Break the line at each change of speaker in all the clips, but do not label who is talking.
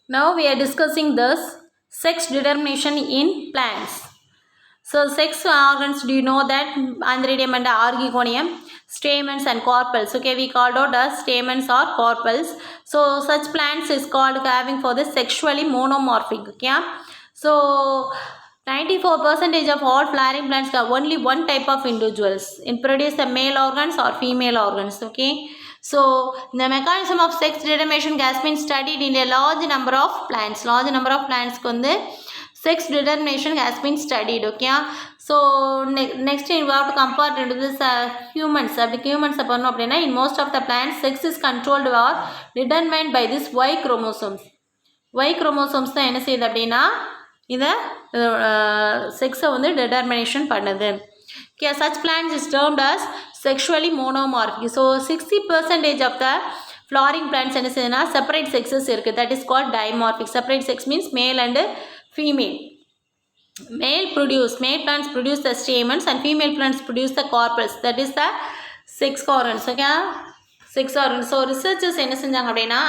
Now we are discussing this sex determination in plants. So sex organs, do you know that Antheridium and Archegonium, stamens and carpels. Okay, we called out as stamens or carpels. So such plants is called having for the sexually monomorphic. Okay, so 94% of all flowering plants have only one type of individuals in produce the male organs or female organs. Okay, so the mechanism of sex determination has been studied in a large number of plants. Large number of plants konde sex determination has been studied. Okay, so next we have to compare into this humans. Humans in most of the plants sex is controlled or determined by this Y chromosomes. Y chromosomes தான் என்ன செய்யுது அப்படின்னா இதை செக்ஸை வந்து determination பண்ணுது. Okay, such plants is termed as sexually monomorphic. So 60% of the flowering plants என்ன செய்யுதுன்னா separate sexes இருக்கு. That is called dimorphic. Separate sex means male and female. Male plants produce the stamens and female plants produce the carpels. That is the sex organs. Okay, sex organs. So researchers என்ன செஞ்சாங்க அப்படின்னா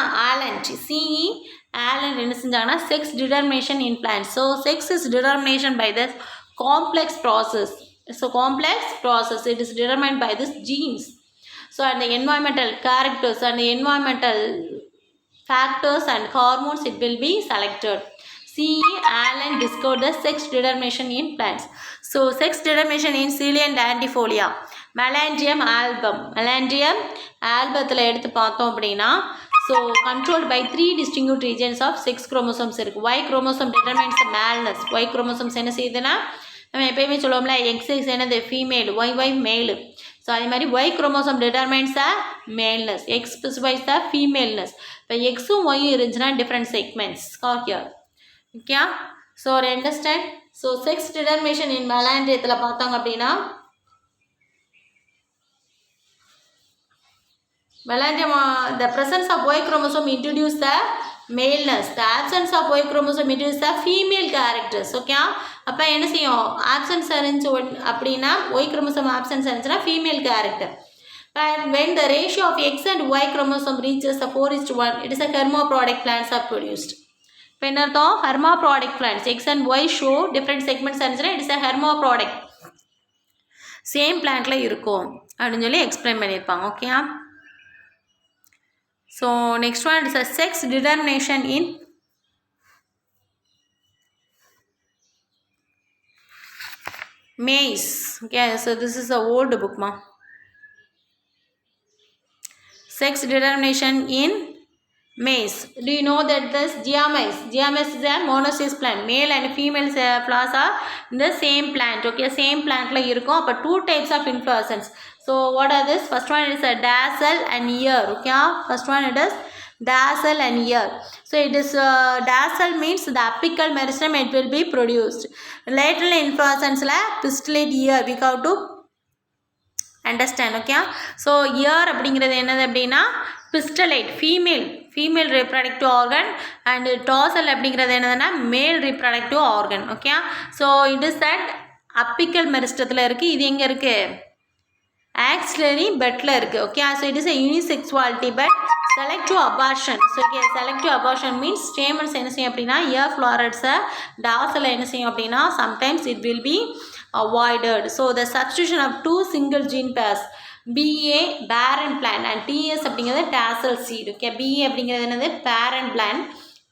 Allen என்ன செஞ்சாங்கன்னா sex determination in plants. So sex is determination by this complex process. So complex process, it is determined by this genes. So and the environmental characters and the environmental factors and hormones, it will be selected. C.E. Allen discovered the sex determination in plants. So sex determination in Celia antifolia. Melandium album. Melandium albumத்தில் எடுத்து பார்த்தோம் அப்படின்னா so controlled by 3 distinct regions of sex chromosomes இருக்கு. Y chromosome determines the maleness. Y chromosomes என்ன செய்யுதுன்னா நம்ம எப்பயுமே சொல்லுவோம்ல XX என்னது female, YY male. ஸோ அதே மாதிரி Y chromosome determines the maleness. X specifies the femaleness. இப்போ Xும் Yயும் இருந்துச்சுன்னா different segments. here. Okay, so understand. So sex determination in melandium பார்த்தாங்க அப்படின்னா melandium, the presence of Y chromosome introduce the maleness. The absence of Y chromosome introduce the female characters. Okay, அப்போ என்ன செய்யும் absence இருந்துச்சு அப்படின்னா Y chromosome absence இருந்துச்சுன்னா female character. But when the ratio of X and Y chromosome reaches the 4:1, it is a hermaphroditic plants are produced. இப்போ என்ன அர்த்தம் hermaphrodic plants. X and Y show different segments இருந்துச்சுன்னா it is a hermaphrodic. Same பிளான்ட்ல இருக்கும் அப்படின்னு சொல்லி explain பண்ணியிருப்பாங்க. Okay, so next one is a sex determination in maize. Okay, so this is a old book ma. Sex determination in maize. Do you know that this Giamais is a monoecious plant. Male and female flowers are in the same plant. Okay, same plant la irukum. Appo two types of inflorescence. So what are this? First one is a tassel and ear. Okay, first one it is tassel and ear. So it is tassel means the apical meristem it will be produced. Lateral inflorescence la pistillate ear we have to understand. Okay, so ear அப்படிங்கிறது என்னது அப்படின்னா pistillate female reproductive organ and tassel அப்படிங்கிறது என்னதுன்னா male reproductive organ. Okay, so it is that apical meristemத்தில் இருக்கு. இது எங்கே இருக்கு axillary bedல இருக்கு. Okay, so it is a unisexuality but selective abortion. So okay, selective abortion means stamens என்ன செய்யும் அப்படின்னா ear florets tassel என்ன செய்யும் அப்படின்னா sometimes it will be avoided. So the substitution of two single gene pairs BA parent plant and TS அப்படிங்கிறது tassel seed. Okay, BA அப்படிங்கிறது என்னது parent plant,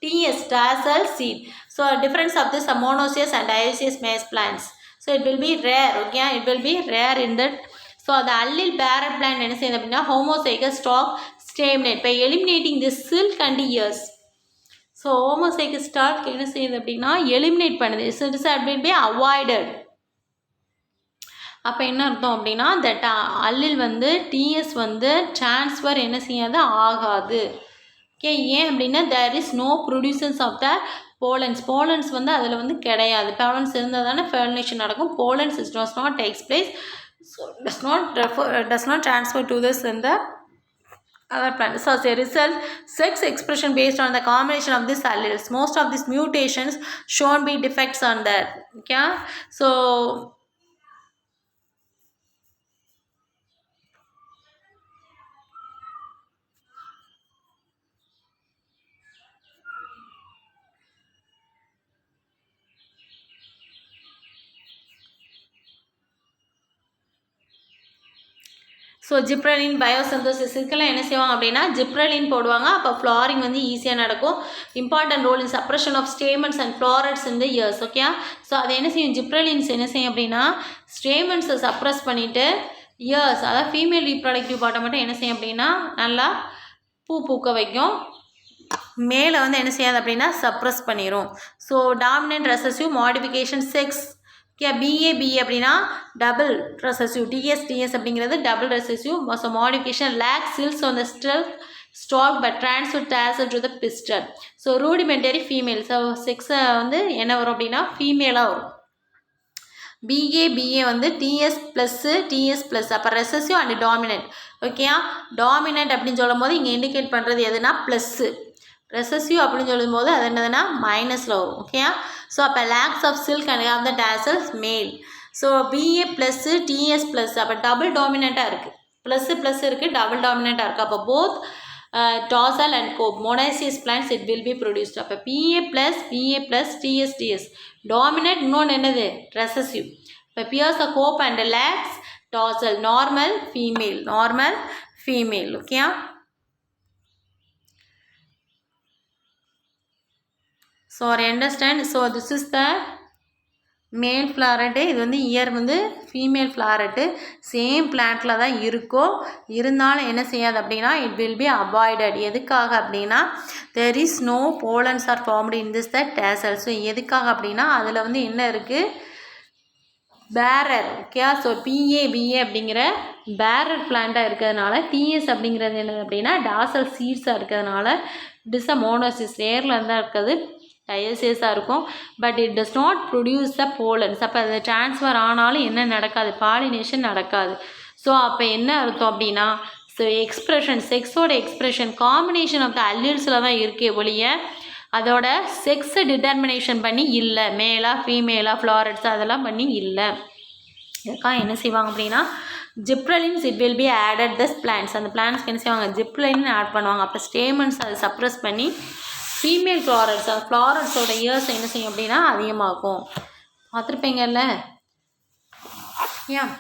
TS tassel seed. So difference of this monoecious and dioecious maize plants. So it will be rare. Okay, it will be rare in that. So the allele parent plant என்ன செய்யுது அப்படின்னா homozygous stalk staminate by eliminating this silk and ears. So homozygous stalk என்ன செய்யுது அப்படின்னா eliminate பண்ணுது. So it will be avoided. அப்போ என்ன அர்த்தம் அப்படின்னா தட் அல்லில் வந்து டிஎஸ் வந்து டிரான்ஸ்ஃபர் என்ன செய்யாது ஆகாது. ஓகே, ஏன் அப்படின்னா there is no productions of the pollens வந்து அதில் வந்து கிடையாது. போலன்ஸ் இருந்தால் தானே ஃபெர்னேஷன் நடக்கும். Pollens is does not takes place, so does not transfer to this in the other plant. So as a result, sex expression based on the combination of these alleles. Most of these mutations shown be defects on that. Okay, so so gibberellin biosynthesis இதுக்கெல்லாம் என்ன செய்வாங்க அப்படின்னா gibberellin போடுவாங்க. அப்போ flooring வந்து ஈஸியாக நடக்கும். Important role in suppression of stamens and florets இந்த இயர்ஸ். ஓகே, ஸோ அது என்ன செய்யும், ஜிப்ரலின்ஸ் என்ன செய்யும் அப்படின்னா ஸ்டேமன்ஸை சப்ரஸ் பண்ணிவிட்டு இயர்ஸ், அதாவது ஃபீமேல் ரீப்ரொடக்டிவ் பார்ட்டை மட்டும் என்ன செய்யும் அப்படின்னா நல்லா பூ பூக்க வைக்கும். மேலே வந்து என்ன செய்யாது அப்படின்னா சப்ரஸ் பண்ணிடும். So dominant recessive modification sex. Okay, BA அப்படின்னா டபுள் ரெசசிவ், டிஎஸ் அப்படிங்கிறது double recessive. So modification lack silks on the stalk but transfer tassel to the pistil. So rudimentary female. So செக்ஸை வந்து என்ன வரும் அப்படின்னா ஃபீமேலாக வரும். பிஏ வந்து டிஎஸ்+, அப்போ ரெசசிவ் அண்ட் டாமினன்ட். ஓகேயா, டாமினன்ட் அப்படின்னு சொல்லும் போது இங்கே இண்டிகேட் பண்ணுறது எதுனா ப்ளஸ்ஸு, ரெசசிவ் அப்படின்னு சொல்லும் போது அது என்னதுன்னா மைனஸில் வரும். ஓகேயா, ஸோ அப்போ lacks of silk and have the tassels மேல். ஸோ பிஏ ப்ளஸ்ஸு டிஎஸ்+, அப்போ டபுள் டாமினண்ட்டாக இருக்குது, ப்ளஸ் இருக்குது, டபுள் டாமினண்ட்டாக இருக்குது. அப்போ both tassel and cope monoecious plants it will be produced. அப்போ PA+, TS டாமினன்ட், இன்னொன்று என்னது ரெசசிவ். இப்போ bears cob and lacks tassel, normal female. ஓகேயா, so I understand. So this is the male floret. இது வந்து இயர் வந்து female ஃப்ளாரட்டு. Same பிளான்ட்டில் தான் இருக்கும். இருந்தாலும் என்ன செய்யாது அப்படின்னா இட் வில் பி அவாய்டட். எதுக்காக அப்படின்னா there is no pollens are formed in this the tassel. So எதுக்காக அப்படின்னா அதில் வந்து என்ன இருக்குது, பேரர். ஓகே, ஸோ பிஏ அப்படிங்கிற பேரர் பிளான்ட்டாக இருக்கிறதுனால, டிஎஸ் அப்படிங்கிறது என்னது அப்படின்னா டாசல் சீட்ஸாக இருக்கிறதுனால டிசமோனோசிஸ் ரேரில் இருந்தால் இருக்கிறது டயசேஸாக இருக்கும். But it does not produce the pollens. அப்போ அது ட்ரான்ஸ்ஃபர் ஆனாலும் என்ன நடக்காது, பாலினேஷன் நடக்காது. ஸோ அப்போ என்ன அர்த்தம் அப்படின்னா ஸோ எக்ஸ்ப்ரெஷன், செக்ஸோட எக்ஸ்ப்ரெஷன் காம்பினேஷன் ஆஃப் த அல்லீல்ஸில் தான் இருக்கே ஒழிய அதோட செக்ஸை டிட்டர்மினேஷன் பண்ணி இல்லை, மேலா ஃபீமேலா ஃப்ளாரட்ஸ் அதெல்லாம் பண்ணி இல்லை. இதுக்காக என்ன செய்வாங்க அப்படின்னா gibberellins it will be added thus plants. அந்த பிளான்ஸ்க்கு என்ன செய்வாங்க, ஜிப்ரலின் ஆட் பண்ணுவாங்க. அப்போ ஸ்டேமன்ஸ் அதை சப்ரஸ் பண்ணி ஃபீமேல் ஃப்ளாரட்ஸ், அந்த ஃப்ளாரட்ஸோட இயர்ஸ் என்ன செய்யும் அப்படின்னா அதிகமாகும். பார்த்துருப்பீங்கல்ல. ஏன்